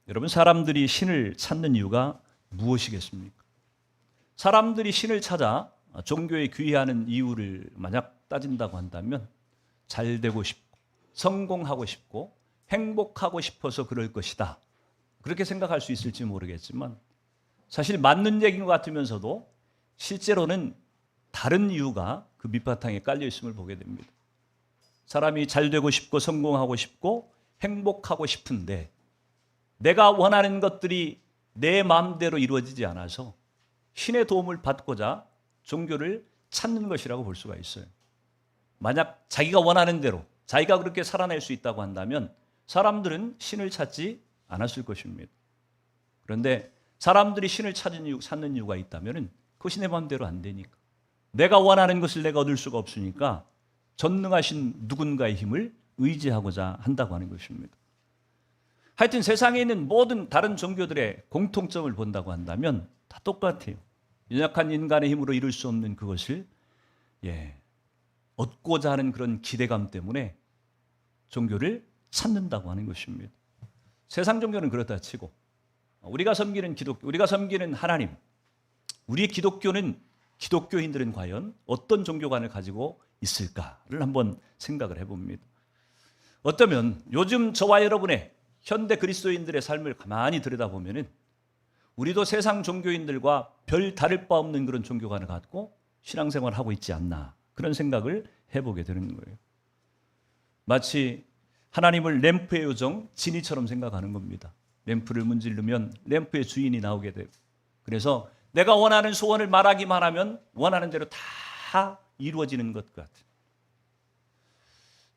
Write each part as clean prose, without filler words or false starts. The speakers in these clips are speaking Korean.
여러분, 사람들이 신을 찾는 이유가 무엇이겠습니까? 사람들이 신을 찾아 종교에 귀의하는 이유를 만약 따진다고 한다면 잘 되고 싶고 성공하고 싶고 행복하고 싶어서 그럴 것이다, 그렇게 생각할 수 있을지 모르겠지만 사실 맞는 얘기인 것 같으면서도 실제로는 다른 이유가 그 밑바탕에 깔려 있음을 보게 됩니다. 사람이 잘 되고 싶고 성공하고 싶고 행복하고 싶은데 내가 원하는 것들이 내 마음대로 이루어지지 않아서 신의 도움을 받고자 종교를 찾는 것이라고 볼 수가 있어요. 만약 자기가 원하는 대로 자기가 그렇게 살아낼 수 있다고 한다면 사람들은 신을 찾지 않았을 것입니다. 그런데 사람들이 신을 찾는 이유가 있다면 그것이 내 마음대로 안 되니까, 내가 원하는 것을 내가 얻을 수가 없으니까 전능하신 누군가의 힘을 의지하고자 한다고 하는 것입니다. 하여튼 세상에 있는 모든 다른 종교들의 공통점을 본다고 한다면 다 똑같아요. 연약한 인간의 힘으로 이룰 수 없는 그것을 얻고자 하는 그런 기대감 때문에 종교를 찾는다고 하는 것입니다. 세상 종교는 그렇다 치고 우리가 섬기는 기독교, 우리가 섬기는 하나님, 우리 기독교는, 기독교인들은 과연 어떤 종교관을 가지고 있을까를 한번 생각을 해봅니다. 어쩌면 요즘 저와 여러분의 현대 그리스도인들의 삶을 가만히 들여다보면 우리도 세상 종교인들과 별 다를 바 없는 그런 종교관을 갖고 신앙생활을 하고 있지 않나, 그런 생각을 해보게 되는 거예요. 마치 하나님을 램프의 요정 지니처럼 생각하는 겁니다. 램프를 문지르면 램프의 주인이 나오게 되고, 그래서 내가 원하는 소원을 말하기만 하면 원하는 대로 다 이루어지는 것 같아요.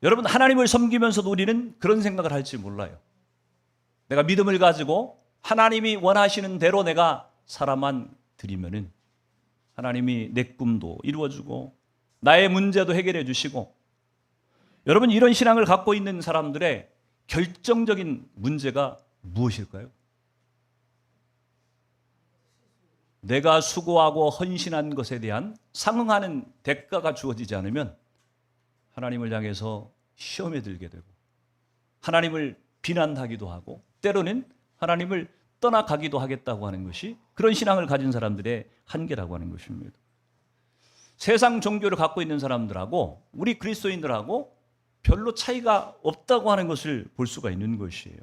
여러분, 하나님을 섬기면서도 우리는 그런 생각을 할지 몰라요. 내가 믿음을 가지고 하나님이 원하시는 대로 내가 살아만 드리면은 하나님이 내 꿈도 이루어주고 나의 문제도 해결해 주시고, 여러분, 이런 신앙을 갖고 있는 사람들의 결정적인 문제가 무엇일까요? 내가 수고하고 헌신한 것에 대한 상응하는 대가가 주어지지 않으면 하나님을 향해서 시험에 들게 되고 하나님을 비난하기도 하고 때로는 하나님을 떠나가기도 하겠다고 하는 것이 그런 신앙을 가진 사람들의 한계라고 하는 것입니다. 세상 종교를 갖고 있는 사람들하고 우리 그리스도인들하고 별로 차이가 없다고 하는 것을 볼 수가 있는 것이에요.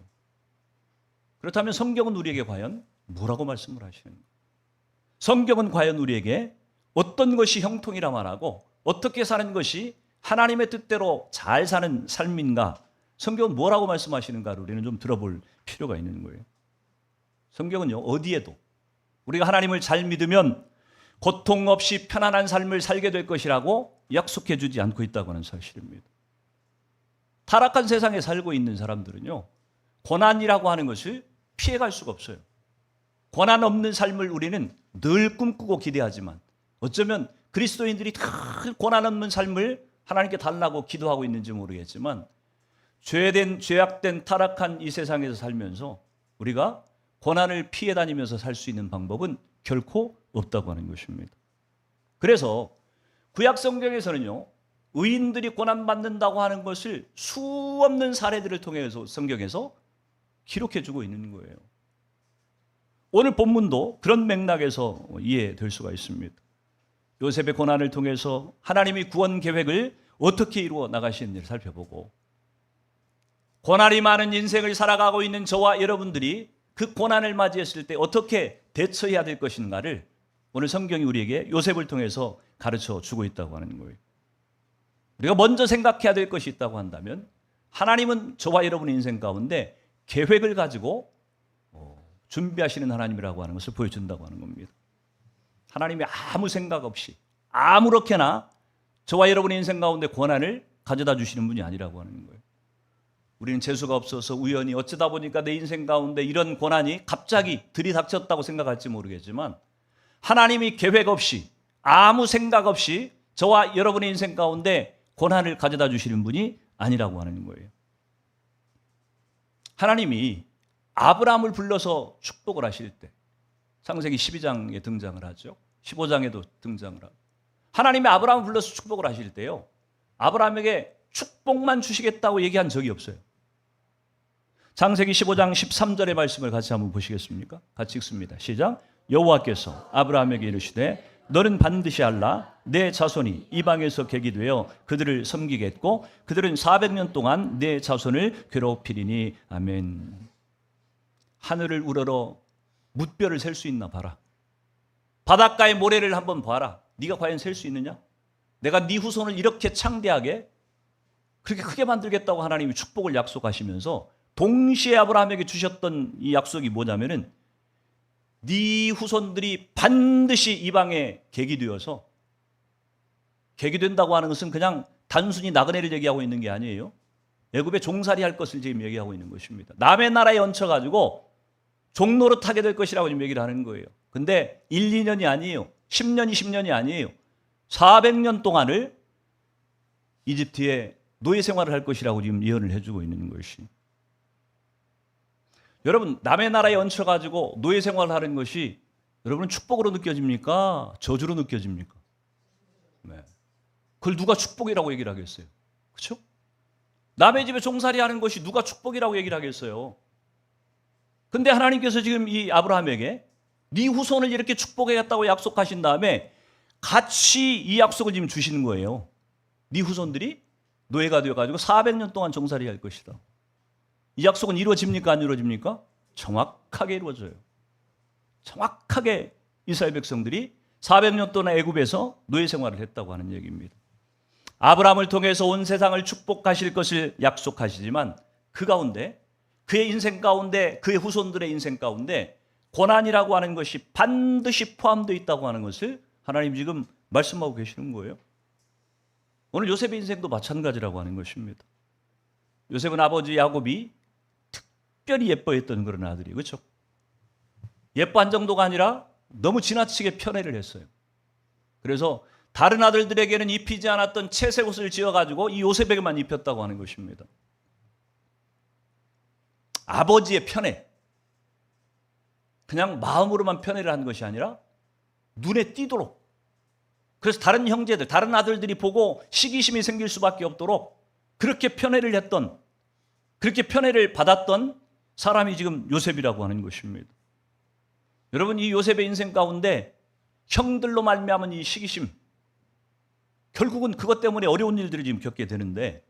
그렇다면 성경은 우리에게 과연 뭐라고 말씀을 하시는가? 성경은 과연 우리에게 어떤 것이 형통이라 말하고 어떻게 사는 것이 하나님의 뜻대로 잘 사는 삶인가? 성경은 뭐라고 말씀하시는가를 우리는 좀 들어볼 필요가 있는 거예요. 성경은요, 어디에도 우리가 하나님을 잘 믿으면 고통 없이 편안한 삶을 살게 될 것이라고 약속해 주지 않고 있다고 하는 사실입니다. 타락한 세상에 살고 있는 사람들은요, 고난이라고 하는 것을 피해갈 수가 없어요. 고난 없는 삶을 우리는 늘 꿈꾸고 기대하지만 어쩌면 그리스도인들이 늘 고난 없는 삶을 하나님께 달라고 기도하고 있는지 모르겠지만 죄악된 타락한 이 세상에서 살면서 우리가 고난을 피해 다니면서 살 수 있는 방법은 결코 없다고 하는 것입니다. 그래서 구약 성경에서는요, 의인들이 고난받는다고 하는 것을 수없는 사례들을 통해서 성경에서 기록해 주고 있는 거예요. 오늘 본문도 그런 맥락에서 이해될 수가 있습니다. 요셉의 고난을 통해서 하나님이 구원 계획을 어떻게 이루어 나가시는지를 살펴보고, 고난이 많은 인생을 살아가고 있는 저와 여러분들이 그 고난을 맞이했을 때 어떻게 대처해야 될 것인가를 오늘 성경이 우리에게 요셉을 통해서 가르쳐 주고 있다고 하는 거예요. 우리가 먼저 생각해야 될 것이 있다고 한다면 하나님은 저와 여러분의 인생 가운데 계획을 가지고 준비하시는 하나님이라고 하는 것을 보여준다고 하는 겁니다. 하나님이 아무 생각 없이 아무렇게나 저와 여러분의 인생 가운데 고난을 가져다 주시는 분이 아니라고 하는 거예요. 우리는 재수가 없어서 우연히 어쩌다 보니까 내 인생 가운데 이런 고난이 갑자기 들이닥쳤다고 생각할지 모르겠지만 하나님이 계획 없이 아무 생각 없이 저와 여러분의 인생 가운데 고난을 가져다 주시는 분이 아니라고 하는 거예요. 하나님이 아브라함을 불러서 축복을 하실 때 창세기 12장에 등장을 하죠. 15장에도 등장을 하고, 하나님이 아브라함을 불러서 축복을 하실 때요, 아브라함에게 축복만 주시겠다고 얘기한 적이 없어요. 창세기 15장 13절의 말씀을 같이 한번 보시겠습니까? 같이 읽습니다. 시작. 여호와께서 아브라함에게 이르시되 너는 반드시 알라 내 자손이 이방에서 객이 되어 그들을 섬기겠고 그들은 400년 동안 내 자손을 괴롭히리니. 아멘. 하늘을 우러러 뭇별을 셀 수 있나 봐라. 바닷가의 모래를 한번 봐라. 네가 과연 셀 수 있느냐? 내가 네 후손을 이렇게 창대하게 그렇게 크게 만들겠다고 하나님이 축복을 약속하시면서 동시에 아브라함에게 주셨던 이 약속이 뭐냐면은 네 후손들이 반드시 이방에 객이 되어서, 객이 된다고 하는 것은 그냥 단순히 나그네를 얘기하고 있는 게 아니에요. 애굽에 종살이 할 것을 지금 얘기하고 있는 것입니다. 남의 나라에 얹혀가지고 종로로 타게 될 것이라고 지금 얘기를 하는 거예요. 근데 1, 2년이 아니에요. 10년, 20년이 아니에요. 400년 동안을 이집트에 노예 생활을 할 것이라고 지금 예언을 해주고 있는 것이. 여러분, 남의 나라에 얹혀가지고 노예 생활을 하는 것이 여러분은 축복으로 느껴집니까? 저주로 느껴집니까? 네. 그걸 누가 축복이라고 얘기를 하겠어요? 그렇죠? 남의 집에 종살이 하는 것이 누가 축복이라고 얘기를 하겠어요? 근데 하나님께서 지금 이 아브라함에게 네 후손을 이렇게 축복하겠다고 약속하신 다음에 같이 이 약속을 지금 주시는 거예요. 네 후손들이 노예가 되어가지고 400년 동안 종살이 할 것이다. 이 약속은 이루어집니까? 안 이루어집니까? 정확하게 이루어져요. 정확하게 이스라엘 백성들이 400년 동안 애굽에서 노예 생활을 했다고 하는 얘기입니다. 아브라함을 통해서 온 세상을 축복하실 것을 약속하시지만 그 가운데, 그의 인생 가운데, 그의 후손들의 인생 가운데 고난이라고 하는 것이 반드시 포함되어 있다고 하는 것을 하나님 지금 말씀하고 계시는 거예요. 오늘 요셉의 인생도 마찬가지라고 하는 것입니다. 요셉은 아버지 야곱이 특별히 예뻐했던 그런 아들이, 그렇죠? 예뻐한 정도가 아니라 너무 지나치게 편애를 했어요. 그래서 다른 아들들에게는 입히지 않았던 채색 옷을 지어가지고 이 요셉에게만 입혔다고 하는 것입니다. 아버지의 편애, 그냥 마음으로만 편애를 한 것이 아니라 눈에 띄도록, 그래서 다른 형제들, 다른 아들들이 보고 시기심이 생길 수밖에 없도록 그렇게 편애를 했던, 그렇게 편애를 받았던 사람이 지금 요셉이라고 하는 것입니다. 여러분, 이 요셉의 인생 가운데 형들로 말미암은 이 시기심, 결국은 그것 때문에 어려운 일들을 지금 겪게 되는데,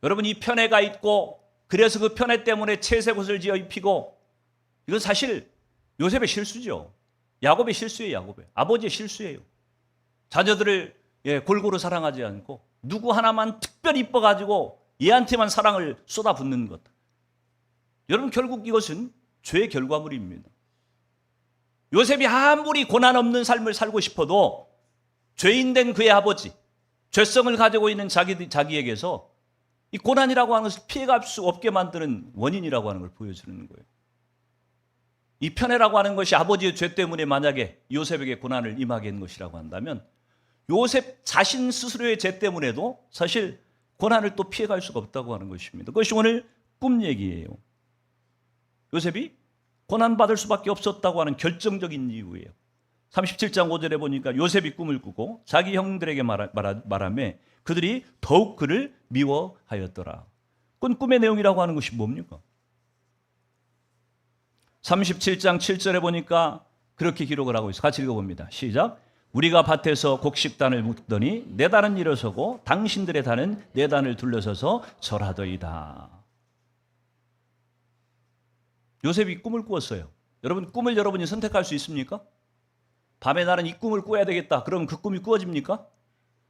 여러분, 이 편애가 있고 그래서 그 편애 때문에 채색 옷을 지어 입히고, 이건 사실 요셉의 실수죠. 야곱의 실수예요. 야곱의 아버지의 실수예요. 자녀들을 골고루 사랑하지 않고 누구 하나만 특별히 이뻐가지고 얘한테만 사랑을 쏟아붓는 것. 여러분, 결국 이것은 죄의 결과물입니다. 요셉이 아무리 고난 없는 삶을 살고 싶어도 죄인된 그의 아버지, 죄성을 가지고 있는 자기에게서 이 고난이라고 하는 것을 피해갈 수 없게 만드는 원인이라고 하는 걸 보여주는 거예요. 이 편애라고 하는 것이 아버지의 죄 때문에 만약에 요셉에게 고난을 임하게 한 것이라고 한다면 요셉 자신 스스로의 죄 때문에도 사실 고난을 또 피해갈 수가 없다고 하는 것입니다. 그것이 오늘 꿈 얘기예요. 요셉이 고난받을 수밖에 없었다고 하는 결정적인 이유예요. 37장 5절에 보니까 요셉이 꿈을 꾸고 자기 형들에게 말하며 그들이 더욱 그를 미워하였더라. 그건 꿈의 내용이라고 하는 것이 뭡니까? 37장 7절에 보니까 그렇게 기록을 하고 있어요. 같이 읽어봅니다. 시작. 우리가 밭에서 곡식단을 묶더니 내 단은 일어서고 당신들의 단은 내 단을 둘러서서 절하더이다. 요셉이 꿈을 꾸었어요. 여러분, 꿈을 여러분이 선택할 수 있습니까? 밤에 나는 이 꿈을 꾸어야 되겠다. 그러면 그 꿈이 꾸어집니까?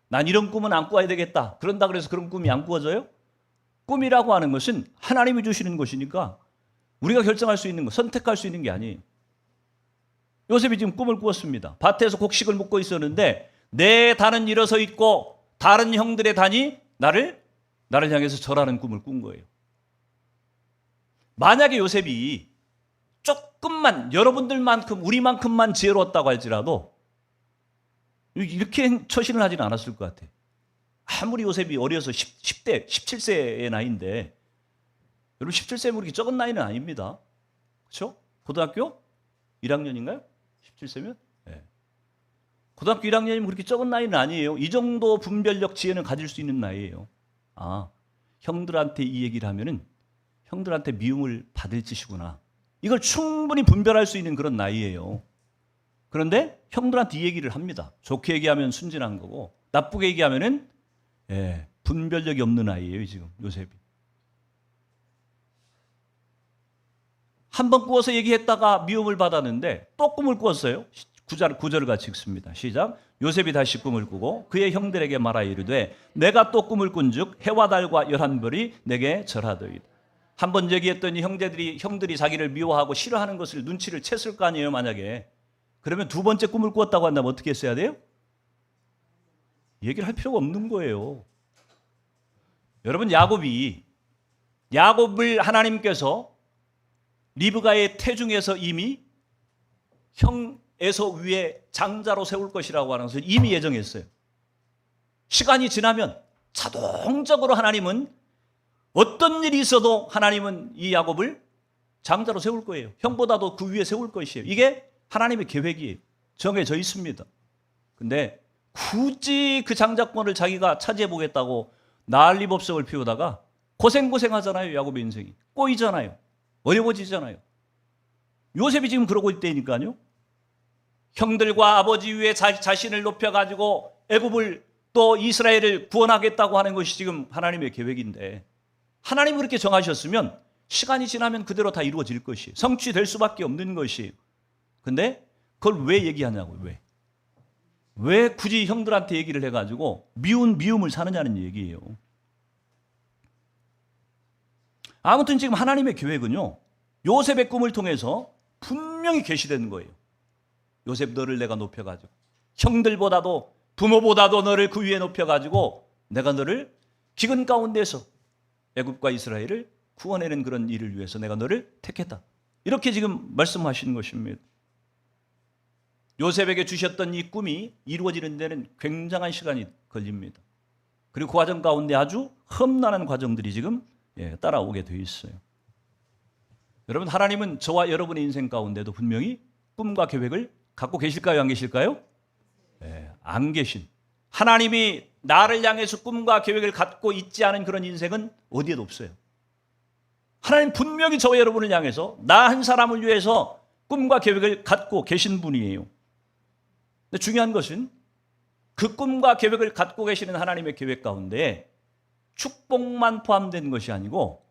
난 이런 꿈은 안 꾸어야 되겠다. 그런다 그래서 그런 꿈이 안 꾸어져요? 꿈이라고 하는 것은 하나님이 주시는 것이니까 우리가 결정할 수 있는 거, 선택할 수 있는 게 아니에요. 요셉이 지금 꿈을 꾸었습니다. 밭에서 곡식을 묶고 있었는데 내 단은 일어서 있고 다른 형들의 단이 나를 향해서 절하는 꿈을 꾼 거예요. 만약에 요셉이 조금만, 여러분들만큼, 우리만큼만 지혜로웠다고 할지라도 이렇게 처신을 하지는 않았을 것 같아요. 아무리 요셉이 어려서 10대, 17세의 나이인데, 여러분 17세면 그렇게 적은 나이는 아닙니다. 그렇죠? 고등학교 1학년인가요? 17세면? 네. 고등학교 1학년이면 그렇게 적은 나이는 아니에요. 이 정도 분별력, 지혜는 가질 수 있는 나이예요. 아, 형들한테 이 얘기를 하면은 형들한테 미움을 받을 짓이구나. 이걸 충분히 분별할 수 있는 그런 나이예요. 그런데 형들한테 이 얘기를 합니다. 좋게 얘기하면 순진한 거고 나쁘게 얘기하면은 분별력이 없는 아이예요. 지금 요셉이. 한 번 꾸어서 얘기했다가 미움을 받았는데 또 꿈을 꾸었어요. 구절을 같이 읽습니다. 시작. 요셉이 다시 꿈을 꾸고 그의 형들에게 말하여 이르되 내가 또 꿈을 꾼즉 해와 달과 11별이 내게 절하더이다. 한 번 얘기했더니 형들이 자기를 미워하고 싫어하는 것을 눈치를 챘을 거 아니에요. 만약에. 그러면 두 번째 꿈을 꾸었다고 한다면 어떻게 했어야 돼요? 얘기를 할 필요가 없는 거예요. 여러분, 야곱을 하나님께서 리브가의 태중에서 이미 형 에서 위에 장자로 세울 것이라고 하는 것을 이미 예정했어요. 시간이 지나면 자동적으로 하나님은 어떤 일이 있어도 하나님은 이 야곱을 장자로 세울 거예요. 형보다도 그 위에 세울 것이에요. 이게 하나님의 계획이에요. 정해져 있습니다. 근데 굳이 그 장자권을 자기가 차지해 보겠다고 난리법석을 피우다가 고생하잖아요. 야곱의 인생이. 꼬이잖아요. 어려워지잖아요. 요셉이 지금 그러고 있다니까요. 형들과 아버지 위에 자신을 높여가지고 애굽을 또 이스라엘을 구원하겠다고 하는 것이 지금 하나님의 계획인데 하나님이 그렇게 정하셨으면 시간이 지나면 그대로 다 이루어질 것이 성취될 수밖에 없는 것이. 근데 그걸 왜 얘기하냐고요. 왜 굳이 형들한테 얘기를 해가지고 미움을 사느냐는 얘기예요. 아무튼 지금 하나님의 계획은요, 요셉의 꿈을 통해서 분명히 계시되는 거예요. 요셉, 너를 내가 높여가지고 형들보다도 부모보다도 너를 그 위에 높여가지고 내가 너를 기근 가운데서 애굽과 이스라엘을 구원해낸 그런 일을 위해서 내가 너를 택했다. 이렇게 지금 말씀하시는 것입니다. 요셉에게 주셨던 이 꿈이 이루어지는 데는 굉장한 시간이 걸립니다. 그리고 그 과정 가운데 아주 험난한 과정들이 지금 따라오게 되어 있어요. 여러분, 하나님은 저와 여러분의 인생 가운데도 분명히 꿈과 계획을 갖고 계실까요? 안 계실까요? 안 계신. 하나님이 나를 향해서 꿈과 계획을 갖고 있지 않은 그런 인생은 어디에도 없어요. 하나님 분명히 저와 여러분을 향해서 나 한 사람을 위해서 꿈과 계획을 갖고 계신 분이에요. 근데 중요한 것은 그 꿈과 계획을 갖고 계시는 하나님의 계획 가운데 축복만 포함된 것이 아니고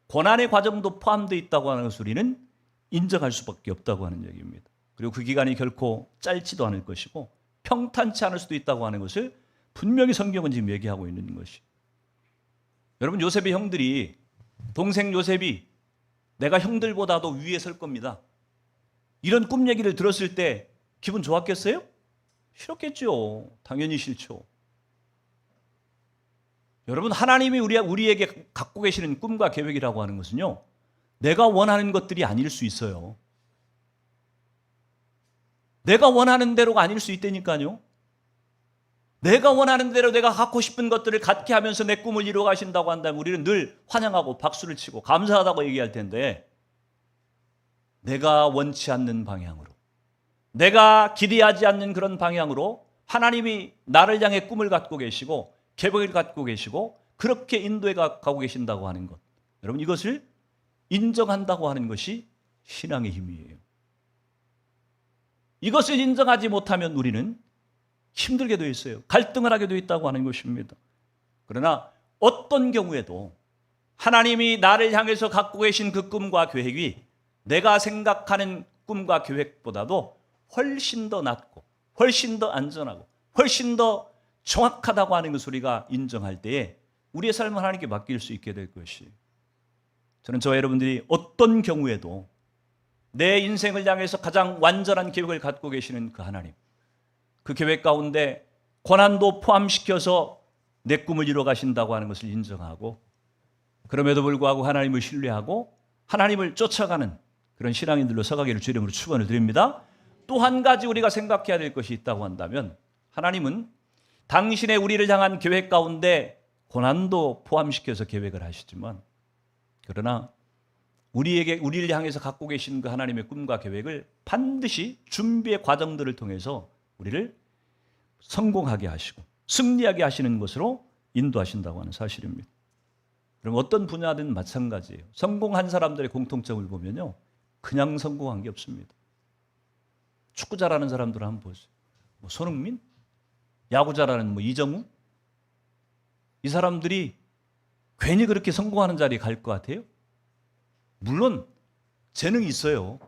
고난의 과정도 포함되어 있다고 하는 것을 우리는 인정할 수밖에 없다고 하는 얘기입니다. 그리고 그 기간이 결코 짧지도 않을 것이고 평탄치 않을 수도 있다고 하는 것을 분명히 성경은 지금 얘기하고 있는 것이. 여러분, 요셉의 형들이, 동생 요셉이 내가 형들보다도 위에 설 겁니다, 이런 꿈 얘기를 들었을 때 기분 좋았겠어요? 싫었겠죠. 당연히 싫죠. 여러분, 하나님이 우리에게 갖고 계시는 꿈과 계획이라고 하는 것은요, 내가 원하는 것들이 아닐 수 있어요. 내가 원하는 대로가 아닐 수 있다니까요. 내가 원하는 대로 내가 갖고 싶은 것들을 갖게 하면서 내 꿈을 이루어 가신다고 한다면 우리는 늘 환영하고 박수를 치고 감사하다고 얘기할 텐데, 내가 원치 않는 방향으로, 내가 기대하지 않는 그런 방향으로 하나님이 나를 향해 꿈을 갖고 계시고 계획을 갖고 계시고 그렇게 인도해 가고 계신다고 하는 것, 여러분, 이것을 인정한다고 하는 것이 신앙의 힘이에요. 이것을 인정하지 못하면 우리는 힘들게 되어 있어요. 갈등을 하게 되어 있다고 하는 것입니다. 그러나 어떤 경우에도 하나님이 나를 향해서 갖고 계신 그 꿈과 계획이 내가 생각하는 꿈과 계획보다도 훨씬 더 낫고 훨씬 더 안전하고 훨씬 더 정확하다고 하는 것을 우리가 인정할 때에 우리의 삶을 하나님께 맡길 수 있게 될 것이. 저는 저와 여러분들이 어떤 경우에도 내 인생을 향해서 가장 완전한 계획을 갖고 계시는 그 하나님, 그 계획 가운데 고난도 포함시켜서 내 꿈을 이루어 가신다고 하는 것을 인정하고, 그럼에도 불구하고 하나님을 신뢰하고 하나님을 쫓아가는 그런 신앙인들로 서가기를 주님으로 축원을 드립니다. 또 한 가지 우리가 생각해야 될 것이 있다고 한다면, 하나님은 당신의 우리를 향한 계획 가운데 고난도 포함시켜서 계획을 하시지만, 그러나 우리를 향해서 갖고 계신 그 하나님의 꿈과 계획을 반드시 준비의 과정들을 통해서 우리를 성공하게 하시고 승리하게 하시는 것으로 인도하신다고 하는 사실입니다. 그럼 어떤 분야든 마찬가지예요. 성공한 사람들의 공통점을 보면요, 그냥 성공한 게 없습니다. 축구 잘하는 사람들 한번 보세요. 뭐 손흥민, 야구 잘하는 뭐 이정우, 이 사람들이 괜히 그렇게 성공하는 자리에 갈 것 같아요? 물론 재능이 있어요.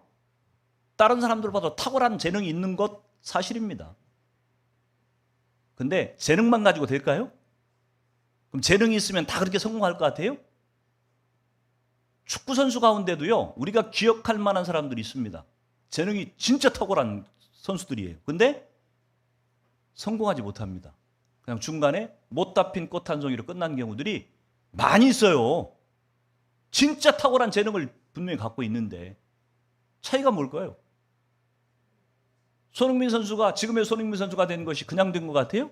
다른 사람들보다 탁월한 재능이 있는 것 사실입니다. 근데 재능만 가지고 될까요? 그럼 재능이 있으면 다 그렇게 성공할 것 같아요? 축구 선수 가운데도요, 우리가 기억할 만한 사람들이 있습니다. 재능이 진짜 탁월한 선수들이에요. 근데 성공하지 못합니다. 그냥 중간에 못다 핀 꽃 한 송이로 끝난 경우들이 많이 있어요. 진짜 탁월한 재능을 분명히 갖고 있는데 차이가 뭘까요? 손흥민 선수가 지금의 손흥민 선수가 된 것이 그냥 된 것 같아요?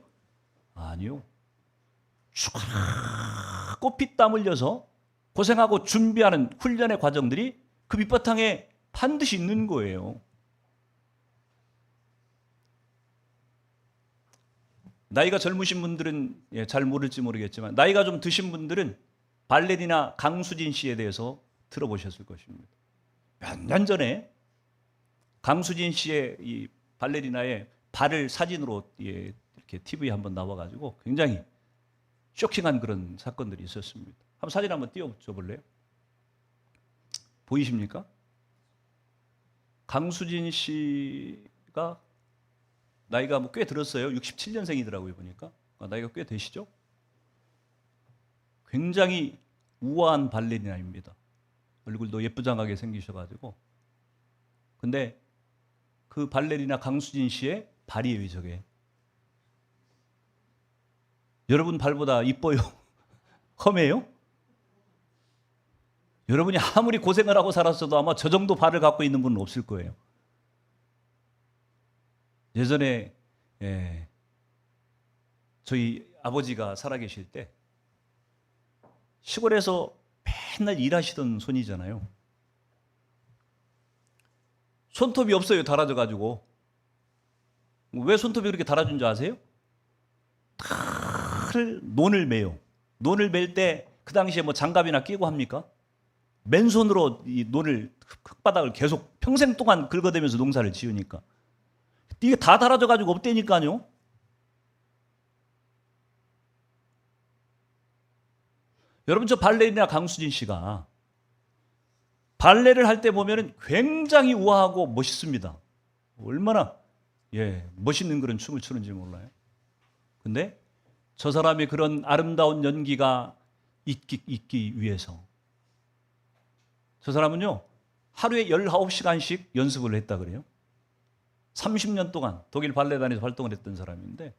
아니요. 꽃피 땀 흘려서 고생하고 준비하는 훈련의 과정들이 그 밑바탕에 반드시 있는 거예요. 나이가 젊으신 분들은 잘 모를지 모르겠지만 나이가 좀 드신 분들은 발레리나 강수진 씨에 대해서 들어보셨을 것입니다. 몇 년 전에 강수진 씨의 이 발레리나의 발을 사진으로 이렇게 TV에 한번 나와가지고 굉장히 쇼킹한 그런 사건들이 있었습니다. 한번 사진 한번 띄워줘 볼래요? 보이십니까? 강수진 씨가 나이가 뭐 꽤 들었어요. 67년생이더라고요, 보니까. 나이가 꽤 되시죠? 굉장히 우아한 발레리나입니다. 얼굴도 예쁘장하게 생기셔가지고. 근데 그 발레리나 강수진 씨의 발이에요, 저게. 여러분 발보다 이뻐요? 험해요? 여러분이 아무리 고생을 하고 살았어도 아마 저 정도 발을 갖고 있는 분은 없을 거예요. 예전에 저희 아버지가 살아계실 때 시골에서 맨날 일하시던 손이잖아요. 손톱이 없어요, 닳아져가지고. 왜 손톱이 그렇게 닳아진 줄 아세요? 논을 매요. 논을 맬 때 그 당시에 뭐 장갑이나 끼고 합니까? 맨손으로 이 논을 흙바닥을 계속 평생 동안 긁어대면서 농사를 지으니까 이게 다 닳아져가지고 없다니까요. 여러분, 저 발레리나 강수진 씨가 발레를 할 때 보면은 굉장히 우아하고 멋있습니다. 얼마나 멋있는 그런 춤을 추는지 몰라요. 근데 저 사람이 그런 아름다운 연기가 있기 위해서 저 사람은요, 하루에 19시간씩 연습을 했다 그래요. 30년 동안 독일 발레단에서 활동을 했던 사람인데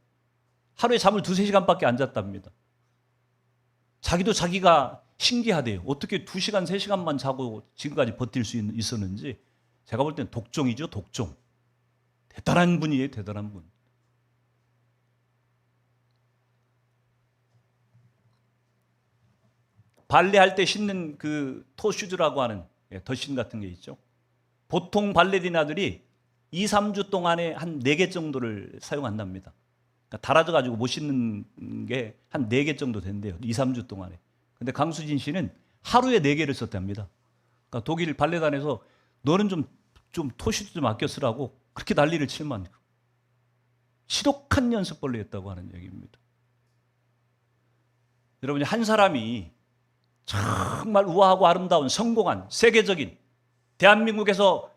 하루에 잠을 2-3시간밖에 안 잤답니다. 자기도 자기가 신기하대요. 어떻게 2시간, 3시간만 자고 지금까지 버틸 수 있었는지. 제가 볼 때는 독종이죠, 독종. 대단한 분이에요, 대단한 분. 발레 할 때 신는 그 토슈즈라고 하는 덧신 같은 게 있죠. 보통 발레리나들이 2-3주 동안에 한 4개 정도를 사용한답니다. 그러니까 닳아져가지고 못 신는 게 한 4개 정도 된대요. 2-3주 동안에. 근데 강수진 씨는 하루에 4개를 썼답니다. 그러니까 독일 발레단에서 너는 좀 토슈즈 좀 아껴 쓰라고 그렇게 난리를 칠 만큼 지독한 연습벌레 했다고 하는 얘기입니다. 여러분이 한 사람이 정말 우아하고 아름다운 성공한 세계적인 대한민국에서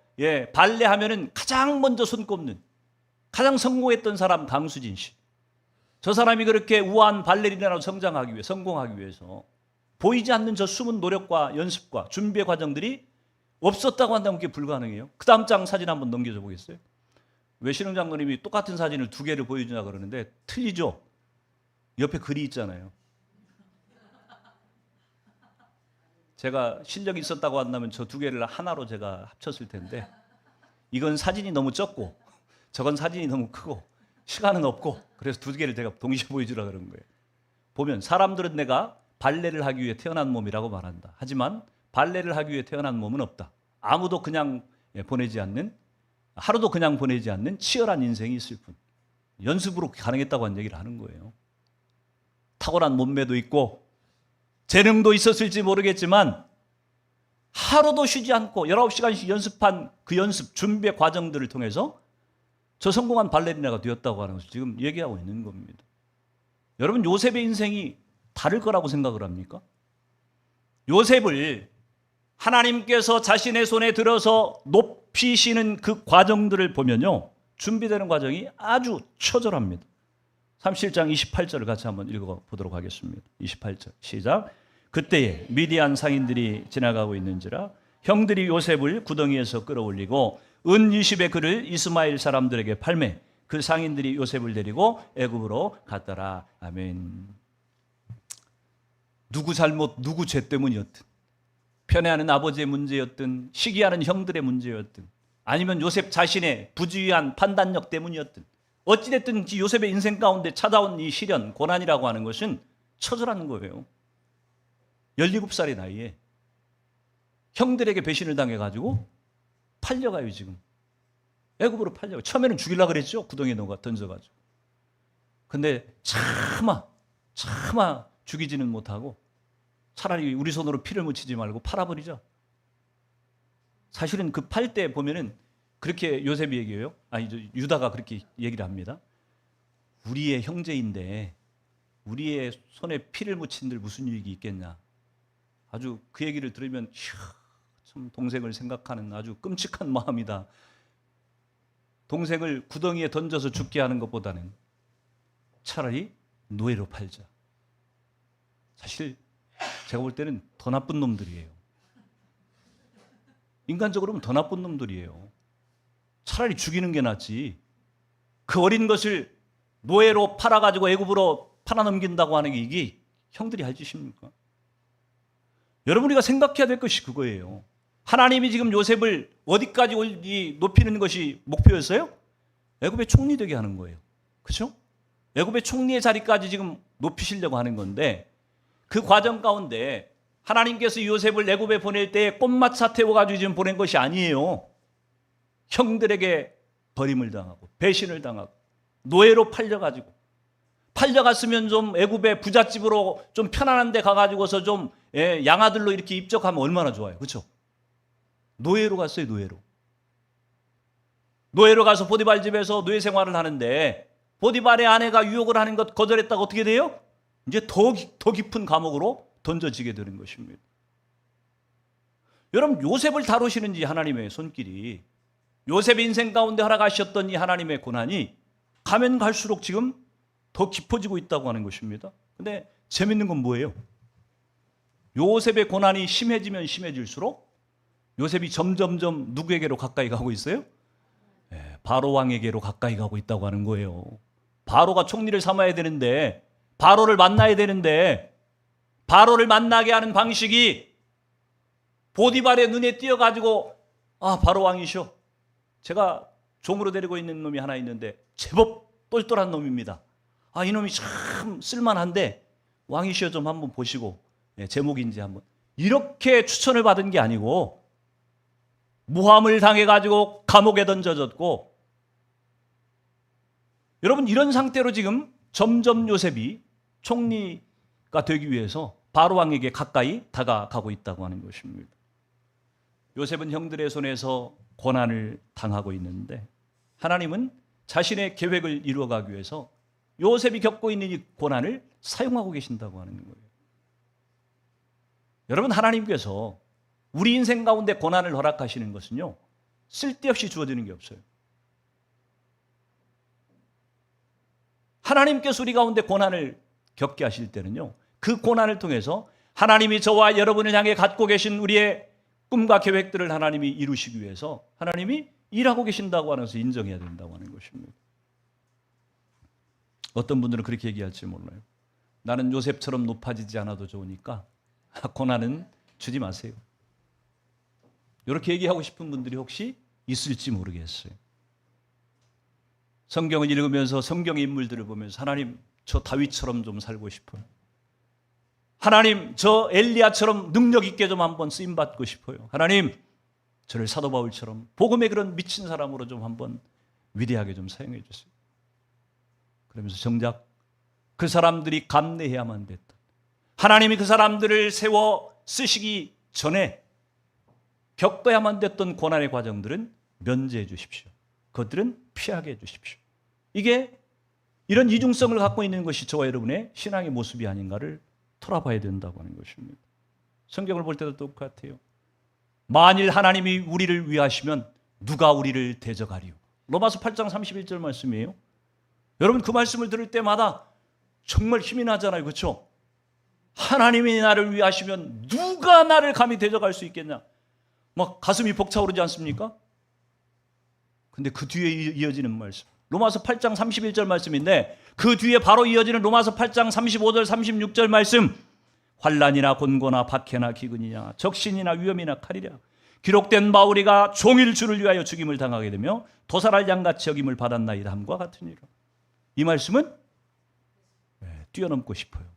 발레 하면은 가장 먼저 손꼽는 가장 성공했던 사람 강수진 씨. 저 사람이 그렇게 우아한 발레리나로 성장하기 위해 성공하기 위해서 보이지 않는 저 숨은 노력과 연습과 준비의 과정들이 없었다고 한다면 그게 불가능해요. 그 다음 장 사진 한번 넘겨줘 보겠어요? 왜 신흥 장로님이 똑같은 사진을 2개를 보여주냐 그러는데 틀리죠? 옆에 글이 있잖아요. 제가 실력이 있었다고 한다면 저 2개를 하나로 제가 합쳤을 텐데 이건 사진이 너무 적고 저건 사진이 너무 크고 시간은 없고 그래서 2개를 제가 동시에 보여주라 그런 거예요. 보면 사람들은 내가 발레를 하기 위해 태어난 몸이라고 말한다. 하지만 발레를 하기 위해 태어난 몸은 없다. 아무도 그냥 보내지 않는, 하루도 그냥 보내지 않는 치열한 인생이 있을 뿐. 연습으로 가능했다고 한 얘기를 하는 거예요. 탁월한 몸매도 있고 재능도 있었을지 모르겠지만 하루도 쉬지 않고 19시간씩 연습한 그 연습 준비의 과정들을 통해서 저 성공한 발레리나가 되었다고 하는 것을 지금 얘기하고 있는 겁니다. 여러분, 요셉의 인생이 다를 거라고 생각을 합니까? 요셉을 하나님께서 자신의 손에 들어서 높이시는 그 과정들을 보면요, 준비되는 과정이 아주 처절합니다. 37장 28절을 같이 한번 읽어보도록 하겠습니다. 28절 시작. 그때에 미디안 상인들이 지나가고 있는지라 형들이 요셉을 구덩이에서 끌어올리고 은 20의 그를 이스마엘 사람들에게 팔매 그 상인들이 요셉을 데리고 애굽으로 갔더라. 아멘. 누구 잘못, 누구 죄 때문이었든, 편애하는 아버지의 문제였든, 시기하는 형들의 문제였든, 아니면 요셉 자신의 부주의한 판단력 때문이었든, 어찌됐든 요셉의 인생 가운데 찾아온 이 시련, 고난이라고 하는 것은 처절한 거예요. 17살의 나이에 형들에게 배신을 당해가지고 팔려가요. 지금 애굽으로 팔려가요. 처음에는 죽이려고 그랬죠. 구덩이에 던져가지고. 근데 차마 죽이지는 못하고 차라리 우리 손으로 피를 묻히지 말고 팔아버리자. 사실은 그 팔 때 보면은 그렇게 요셉이 얘기해요. 유다가 그렇게 얘기를 합니다. 우리의 형제인데 우리의 손에 피를 묻힌들 무슨 유익이 있겠냐. 아주 그 얘기를 들으면 참 동생을 생각하는 아주 끔찍한 마음이다. 동생을 구덩이에 던져서 죽게 하는 것보다는 차라리 노예로 팔자. 사실 제가 볼 때는 더 나쁜 놈들이에요. 인간적으로는 더 나쁜 놈들이에요. 차라리 죽이는 게 낫지. 그 어린 것을 노예로 팔아가지고 애굽으로 팔아넘긴다고 하는 게 이게 형들이 할 짓입니까? 여러분, 우리가 생각해야 될 것이 그거예요. 하나님이 지금 요셉을 어디까지 높이는 것이 목표였어요? 애굽의 총리 되게 하는 거예요. 그렇죠? 애굽의 총리의 자리까지 지금 높이시려고 하는 건데, 그 과정 가운데 하나님께서 요셉을 애굽에 보낼 때 꽃마차 태워가지고 지금 보낸 것이 아니에요. 형들에게 버림을 당하고 배신을 당하고 노예로 팔려갔으면 좀 애굽의 부잣집으로 좀 편안한 데 가가지고서 좀 양아들로 이렇게 입적하면 얼마나 좋아요. 그렇죠? 노예로 갔어요. 노예로 가서 보디발 집에서 노예 생활을 하는데 보디발의 아내가 유혹을 하는 것 거절했다가 어떻게 돼요? 이제 더 깊은 감옥으로 던져지게 되는 것입니다. 여러분, 요셉을 다루시는지 하나님의 손길이, 요셉의 인생 가운데 허락하셨던 이 하나님의 고난이 가면 갈수록 지금 더 깊어지고 있다고 하는 것입니다. 근데 재밌는 건 뭐예요? 요셉의 고난이 심해지면 심해질수록 요셉이 점점점 누구에게로 가까이 가고 있어요? 바로 왕에게로 가까이 가고 있다고 하는 거예요. 바로가 총리를 삼아야 되는데, 바로를 만나야 되는데, 바로를 만나게 하는 방식이 보디발의 눈에 띄어가지고, 바로 왕이셔. 제가 종으로 데리고 있는 놈이 하나 있는데 제법 똘똘한 놈입니다. 이놈이 참 쓸만한데 왕이시여 좀 한번 보시고 제목인지 한번. 이렇게 추천을 받은 게 아니고 모함을 당해가지고 감옥에 던져졌고, 여러분, 이런 상태로 지금 점점 요셉이 총리가 되기 위해서 바로 왕에게 가까이 다가가고 있다고 하는 것입니다. 요셉은 형들의 손에서 고난을 당하고 있는데 하나님은 자신의 계획을 이루어가기 위해서 요셉이 겪고 있는 이 고난을 사용하고 계신다고 하는 거예요. 여러분, 하나님께서 우리 인생 가운데 고난을 허락하시는 것은요, 쓸데없이 주어지는 게 없어요. 하나님께서 우리 가운데 고난을 겪게 하실 때는요, 그 고난을 통해서 하나님이 저와 여러분을 향해 갖고 계신 우리의 꿈과 계획들을 하나님이 이루시기 위해서 하나님이 일하고 계신다고 하면서 인정해야 된다고 하는 것입니다. 어떤 분들은 그렇게 얘기할지 몰라요. 나는 요셉처럼 높아지지 않아도 좋으니까 고난은 주지 마세요. 이렇게 얘기하고 싶은 분들이 혹시 있을지 모르겠어요. 성경을 읽으면서 성경의 인물들을 보면서 하나님, 저 다윗처럼 좀 살고 싶어요. 하나님, 저 엘리야처럼 능력 있게 좀 한번 쓰임 받고 싶어요. 하나님, 저를 사도 바울처럼 복음의 그런 미친 사람으로 좀 한번 위대하게 좀 사용해 주세요. 그러면서 정작 그 사람들이 감내해야만 됐던, 하나님이 그 사람들을 세워 쓰시기 전에 겪어야만 됐던 고난의 과정들은 면제해 주십시오. 그것들은 피하게 해 주십시오. 이게 이런 이중성을 갖고 있는 것이 저와 여러분의 신앙의 모습이 아닌가를 돌아봐야 된다고 하는 것입니다. 성경을 볼 때도 똑같아요. 만일 하나님이 우리를 위하시면 누가 우리를 대적하리요. 로마서 8장 31절 말씀이에요. 여러분 그 말씀을 들을 때마다 정말 힘이 나잖아요. 그렇죠? 하나님이 나를 위하시면 누가 나를 감히 대적할 수 있겠냐. 막 가슴이 벅차오르지 않습니까? 근데 그 뒤에 이어지는 말씀, 로마서 8장 31절 말씀인데 그 뒤에 바로 이어지는 로마서 8장 35절 36절 말씀, 환난이나 곤고나 박해나 기근이냐 적신이나 위험이나 칼이랴 기록된 바 우리가 종일 주를 위하여 죽임을 당하게 되며 도살할 양같이 여김을 받았나이다 함과 같으니라. 이 말씀은 뛰어넘고 싶어요.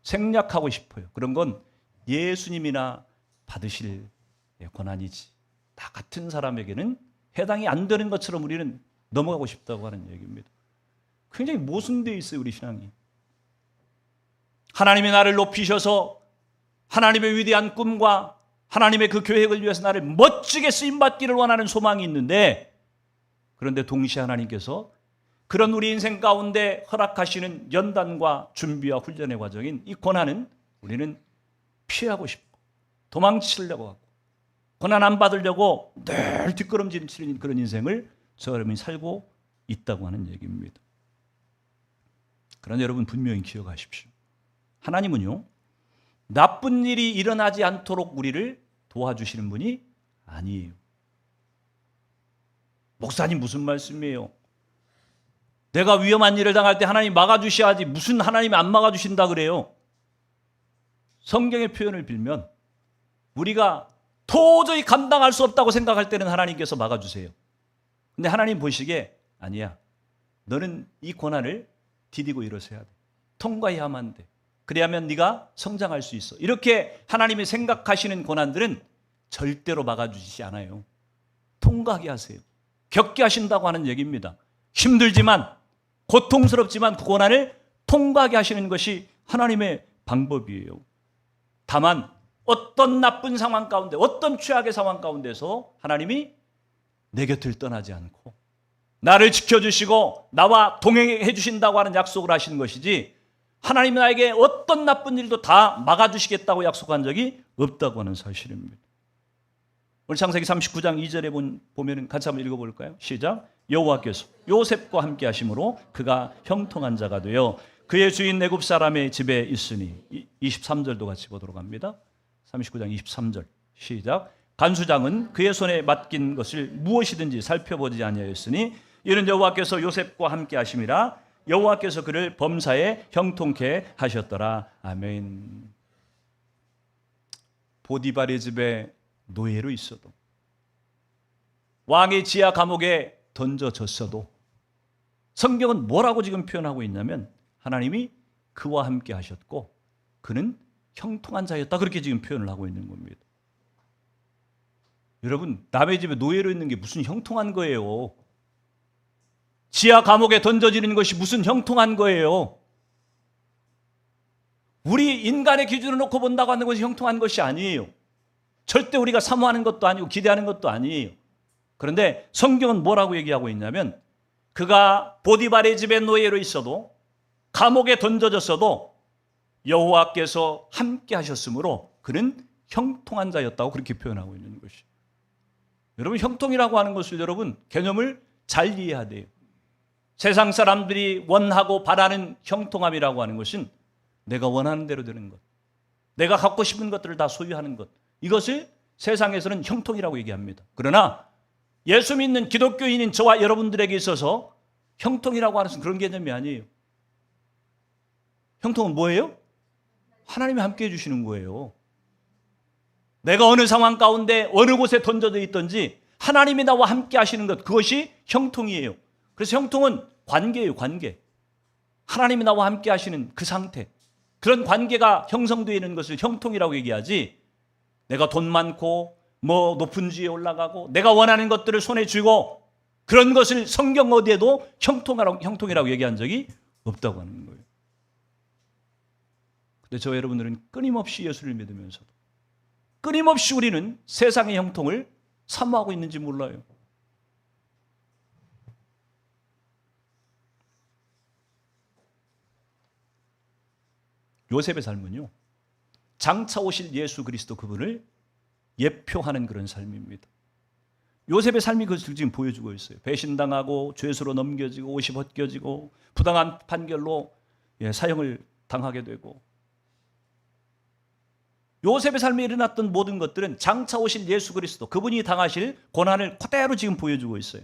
생략하고 싶어요. 그런 건 예수님이나 받으실 고난이지 나 같은 사람에게는 해당이 안 되는 것처럼 우리는 넘어가고 싶다고 하는 얘기입니다. 굉장히 모순되어 있어요, 우리 신앙이. 하나님이 나를 높이셔서 하나님의 위대한 꿈과 하나님의 그 계획을 위해서 나를 멋지게 쓰임받기를 원하는 소망이 있는데, 그런데 동시에 하나님께서 그런 우리 인생 가운데 허락하시는 연단과 준비와 훈련의 과정인 이 고난은 우리는 피하고 싶고 도망치려고 하고 고난 안 받으려고 늘 뒷걸음질 그런 인생을 저 여러분이 살고 있다고 하는 얘기입니다. 그러나 여러분 분명히 기억하십시오. 하나님은요, 나쁜 일이 일어나지 않도록 우리를 도와주시는 분이 아니에요. 목사님 무슨 말씀이에요? 내가 위험한 일을 당할 때 하나님 막아주셔야지 무슨 하나님이 안 막아주신다 그래요? 성경의 표현을 빌면 우리가 도저히 감당할 수 없다고 생각할 때는 하나님께서 막아주세요. 근데 하나님 보시기에 아니야. 너는 이 고난을 디디고 일어서야 돼. 통과해야만 돼. 그래야면 네가 성장할 수 있어. 이렇게 하나님이 생각하시는 고난들은 절대로 막아주시지 않아요. 통과하게 하세요. 겪게 하신다고 하는 얘기입니다. 힘들지만 고통스럽지만 그 고난을 통과하게 하시는 것이 하나님의 방법이에요. 다만 어떤 나쁜 상황 가운데 어떤 최악의 상황 가운데서 하나님이 내 곁을 떠나지 않고 나를 지켜주시고 나와 동행해 주신다고 하는 약속을 하시는 것이지, 하나님이 나에게 어떤 나쁜 일도 다 막아주시겠다고 약속한 적이 없다고 하는 사실입니다. 오늘 창세기 39장 2절에 보면 같이 한번 읽어볼까요? 시작. 여호와께서 요셉과 함께 하심으로 그가 형통한 자가 되어 그의 주인 애굽 사람의 집에 있으니. 23절도 같이 보도록 합니다. 39장 23절 시작. 간수장은 그의 손에 맡긴 것을 무엇이든지 살펴보지 아니하였으니 이는 여호와께서 요셉과 함께 하심이라. 여호와께서 그를 범사에 형통케 하셨더라. 아멘. 보디발의 집에 노예로 있어도, 왕의 지하 감옥에 던져졌어도 성경은 뭐라고 지금 표현하고 있냐면 하나님이 그와 함께 하셨고 그는 형통한 자였다, 그렇게 지금 표현을 하고 있는 겁니다. 여러분, 남의 집에 노예로 있는 게 무슨 형통한 거예요? 지하 감옥에 던져지는 것이 무슨 형통한 거예요? 우리 인간의 기준을 놓고 본다고 하는 것이 형통한 것이 아니에요. 절대 우리가 사모하는 것도 아니고 기대하는 것도 아니에요. 그런데 성경은 뭐라고 얘기하고 있냐면 그가 보디발의 집에 노예로 있어도 감옥에 던져졌어도 여호와께서 함께 하셨으므로 그는 형통한 자였다고 그렇게 표현하고 있는 것이에요. 여러분, 형통이라고 하는 것을 여러분 개념을 잘 이해해야 돼요. 세상 사람들이 원하고 바라는 형통함이라고 하는 것은 내가 원하는 대로 되는 것, 내가 갖고 싶은 것들을 다 소유하는 것, 이것을 세상에서는 형통이라고 얘기합니다. 그러나 예수 믿는 기독교인인 저와 여러분들에게 있어서 형통이라고 하는 것은 그런 개념이 아니에요. 형통은 뭐예요? 하나님이 함께 해주시는 거예요. 내가 어느 상황 가운데 어느 곳에 던져져 있든지 하나님이 나와 함께 하시는 것, 그것이 형통이에요. 그래서 형통은 관계예요, 관계. 하나님이 나와 함께 하시는 그 상태, 그런 관계가 형성되어 있는 것을 형통이라고 얘기하지, 내가 돈 많고 뭐 높은 지에 올라가고 내가 원하는 것들을 손에 쥐고 그런 것을 성경 어디에도 형통이라고 얘기한 적이 없다고 하는 거예요. 근데 저 여러분들은 끊임없이 예수를 믿으면서도 끊임없이 우리는 세상의 형통을 사모하고 있는지 몰라요. 요셉의 삶은요, 장차 오실 예수 그리스도 그분을 예표하는 그런 삶입니다. 요셉의 삶이 그것을 지금 보여주고 있어요. 배신당하고 죄수로 넘겨지고 옷이 벗겨지고 부당한 판결로 사형을 당하게 되고, 요셉의 삶에 일어났던 모든 것들은 장차 오실 예수 그리스도 그분이 당하실 고난을 그대로 지금 보여주고 있어요.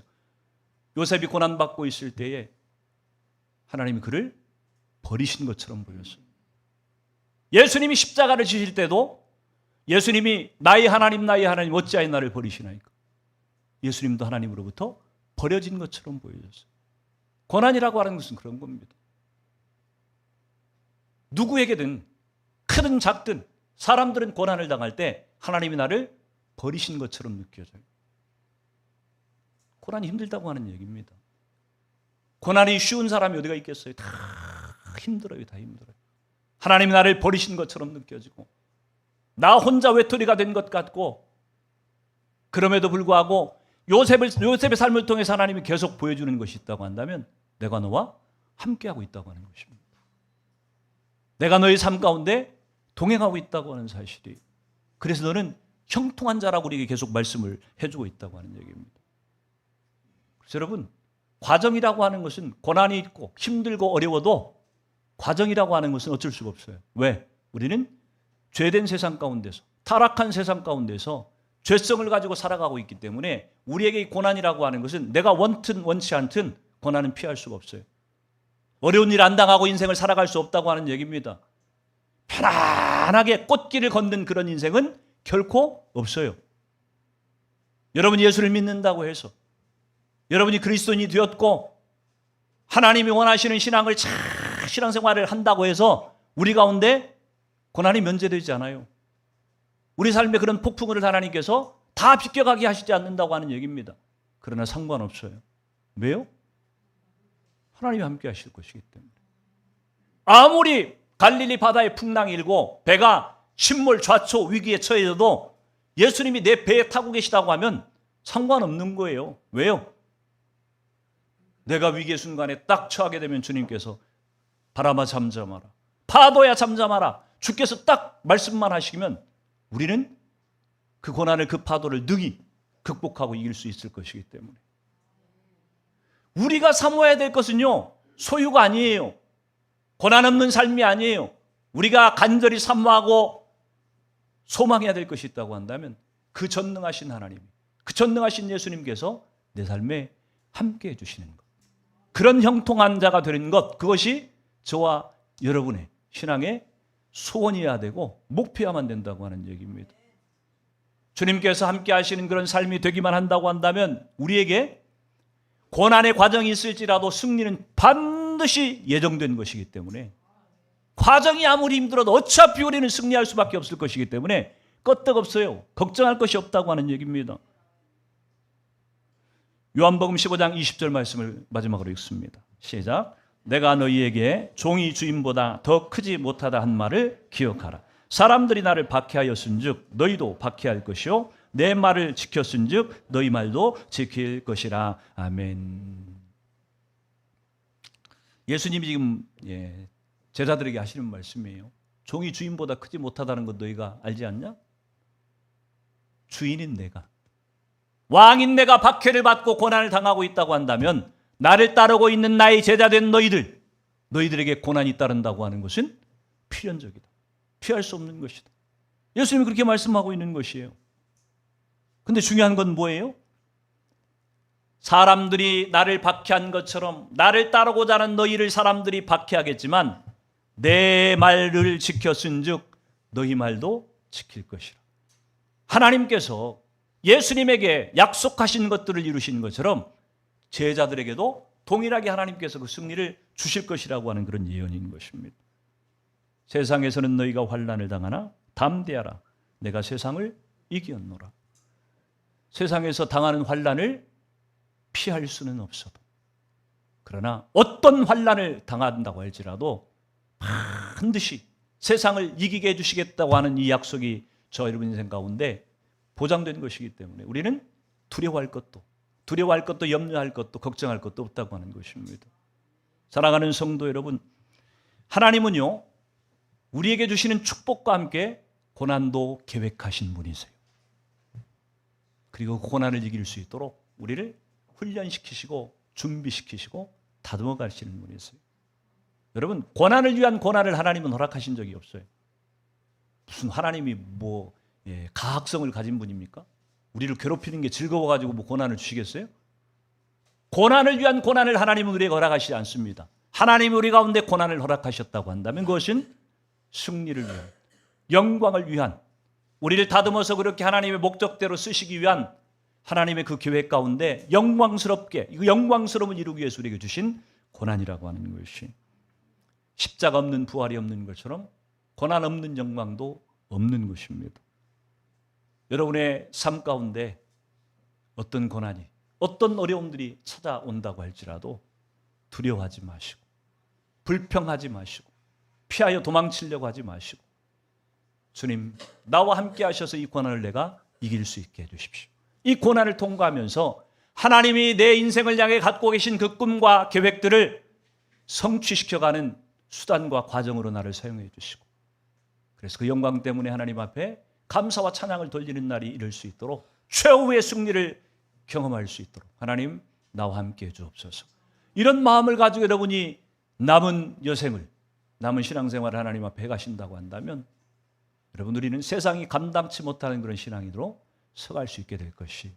요셉이 고난받고 있을 때에 하나님이 그를 버리신 것처럼 보였어요. 예수님이 십자가를 지실 때도 예수님이 나의 하나님 어찌하여 나를 버리시나이까. 예수님도 하나님으로부터 버려진 것처럼 보여졌어요. 고난이라고 하는 것은 그런 겁니다. 누구에게든 크든 작든 사람들은 고난을 당할 때 하나님이 나를 버리신 것처럼 느껴져요. 고난이 힘들다고 하는 얘기입니다. 고난이 쉬운 사람이 어디가 있겠어요? 다 힘들어요. 다 힘들어요. 하나님이 나를 버리신 것처럼 느껴지고 나 혼자 외톨이가 된 것 같고, 그럼에도 불구하고 요셉의 삶을 통해서 하나님이 계속 보여주는 것이 있다고 한다면 내가 너와 함께하고 있다고 하는 것입니다. 내가 너의 삶 가운데 동행하고 있다고 하는 사실이, 그래서 너는 형통한 자라고 우리에게 계속 말씀을 해주고 있다고 하는 얘기입니다. 그래서 여러분, 과정이라고 하는 것은 고난이 있고 힘들고 어려워도 과정이라고 하는 것은 어쩔 수가 없어요. 왜? 우리는 죄된 세상 가운데서, 타락한 세상 가운데서 죄성을 가지고 살아가고 있기 때문에 우리에게 이 고난이라고 하는 것은 내가 원튼 원치 않든 고난은 피할 수가 없어요. 어려운 일 안 당하고 인생을 살아갈 수 없다고 하는 얘기입니다. 편안하게 꽃길을 걷는 그런 인생은 결코 없어요. 여러분이 예수를 믿는다고 해서, 여러분이 그리스도인이 되었고 하나님이 원하시는 신앙생활을 한다고 해서 우리 가운데 고난이 면제되지 않아요. 우리 삶에 그런 폭풍을 하나님께서 다 비껴가게 하시지 않는다고 하는 얘기입니다. 그러나 상관없어요. 왜요? 하나님이 함께 하실 것이기 때문에. 아무리 갈릴리 바다에 풍랑이 일고 배가 침몰 좌초 위기에 처해져도 예수님이 내 배에 타고 계시다고 하면 상관없는 거예요. 왜요? 내가 위기의 순간에 딱 처하게 되면 주님께서 바람아 잠잠하라, 파도야 잠잠하라, 주께서 딱 말씀만 하시면 우리는 그 고난을, 그 파도를 능히 극복하고 이길 수 있을 것이기 때문에 우리가 사모해야 될 것은요, 소유가 아니에요. 고난 없는 삶이 아니에요. 우리가 간절히 사모하고 소망해야 될 것이 있다고 한다면 그 전능하신 하나님, 그 전능하신 예수님께서 내 삶에 함께 해주시는 것, 그런 형통한 자가 되는 것, 그것이 저와 여러분의 신앙의 소원이어야 되고 목표야만 된다고 하는 얘기입니다. 주님께서 함께 하시는 그런 삶이 되기만 한다고 한다면 우리에게 고난의 과정이 있을지라도 승리는 반드시 예정된 것이기 때문에, 과정이 아무리 힘들어도 어차피 우리는 승리할 수밖에 없을 것이기 때문에 끄떡없어요. 걱정할 것이 없다고 하는 얘기입니다. 요한복음 15장 20절 말씀을 마지막으로 읽습니다. 시작. 내가 너희에게 종이 주인보다 더 크지 못하다 한 말을 기억하라. 사람들이 나를 박해하였은즉 너희도 박해할 것이요 내 말을 지켰은즉 너희 말도 지킬 것이라. 아멘. 예수님이 지금 제자들에게 하시는 말씀이에요. 종이 주인보다 크지 못하다는 것 너희가 알지 않냐? 주인인 내가, 왕인 내가 박해를 받고 고난을 당하고 있다고 한다면 나를 따르고 있는 나의 제자된 너희들에게 고난이 따른다고 하는 것은 필연적이다. 피할 수 없는 것이다. 예수님이 그렇게 말씀하고 있는 것이에요. 근데 중요한 건 뭐예요? 사람들이 나를 박해한 것처럼 나를 따르고자 하는 너희를 사람들이 박해하겠지만 내 말을 지켰은즉 너희 말도 지킬 것이라. 하나님께서 예수님에게 약속하신 것들을 이루신 것처럼 제자들에게도 동일하게 하나님께서 그 승리를 주실 것이라고 하는 그런 예언인 것입니다. 세상에서는 너희가 환난을 당하나 담대하라. 내가 세상을 이겼노라. 세상에서 당하는 환난을 피할 수는 없어도, 그러나 어떤 환난을 당한다고 할지라도 반드시 세상을 이기게 해주시겠다고 하는 이 약속이 저 여러분 인생 가운데 보장된 것이기 때문에 우리는 두려워할 것도 염려할 것도 걱정할 것도 없다고 하는 것입니다. 사랑하는 성도 여러분, 하나님은요 우리에게 주시는 축복과 함께 고난도 계획하신 분이세요. 그리고 고난을 이길 수 있도록 우리를 훈련시키시고 준비시키시고 다듬어 가시는 분이세요. 여러분, 고난을 위한 고난을 하나님은 허락하신 적이 없어요. 무슨 하나님이 가학성을 가진 분입니까? 우리를 괴롭히는 게 즐거워가지고 고난을 주시겠어요? 고난을 위한 고난을 하나님은 우리에게 허락하시지 않습니다. 하나님이 우리 가운데 고난을 허락하셨다고 한다면 그것은 승리를 위한, 영광을 위한, 우리를 다듬어서 그렇게 하나님의 목적대로 쓰시기 위한 하나님의 그 계획 가운데 영광스럽게, 이 영광스러움을 이루기 위해서 우리에게 주신 고난이라고 하는 것이, 십자가 없는 부활이 없는 것처럼 고난 없는 영광도 없는 것입니다. 여러분의 삶 가운데 어떤 고난이, 어떤 어려움들이 찾아온다고 할지라도 두려워하지 마시고, 불평하지 마시고, 피하여 도망치려고 하지 마시고, 주님, 나와 함께 하셔서 이 고난을 내가 이길 수 있게 해주십시오. 이 고난을 통과하면서 하나님이 내 인생을 향해 갖고 계신 그 꿈과 계획들을 성취시켜가는 수단과 과정으로 나를 사용해 주시고, 그래서 그 영광 때문에 하나님 앞에 감사와 찬양을 돌리는 날이 이룰 수 있도록, 최후의 승리를 경험할 수 있도록 하나님 나와 함께 해 주옵소서. 이런 마음을 가지고 여러분이 남은 여생을, 남은 신앙생활을 하나님 앞에 해가신다고 한다면 여러분, 우리는 세상이 감당치 못하는 그런 신앙인으로 서갈 수 있게 될 것이,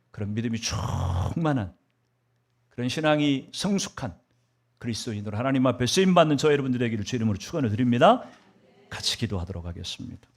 그런 믿음이 충만한 그런 신앙이 성숙한 그리스도인으로 하나님 앞에 쓰임받는 저 여러분들에게를 주 이름으로 축원을 드립니다. 같이 기도하도록 하겠습니다.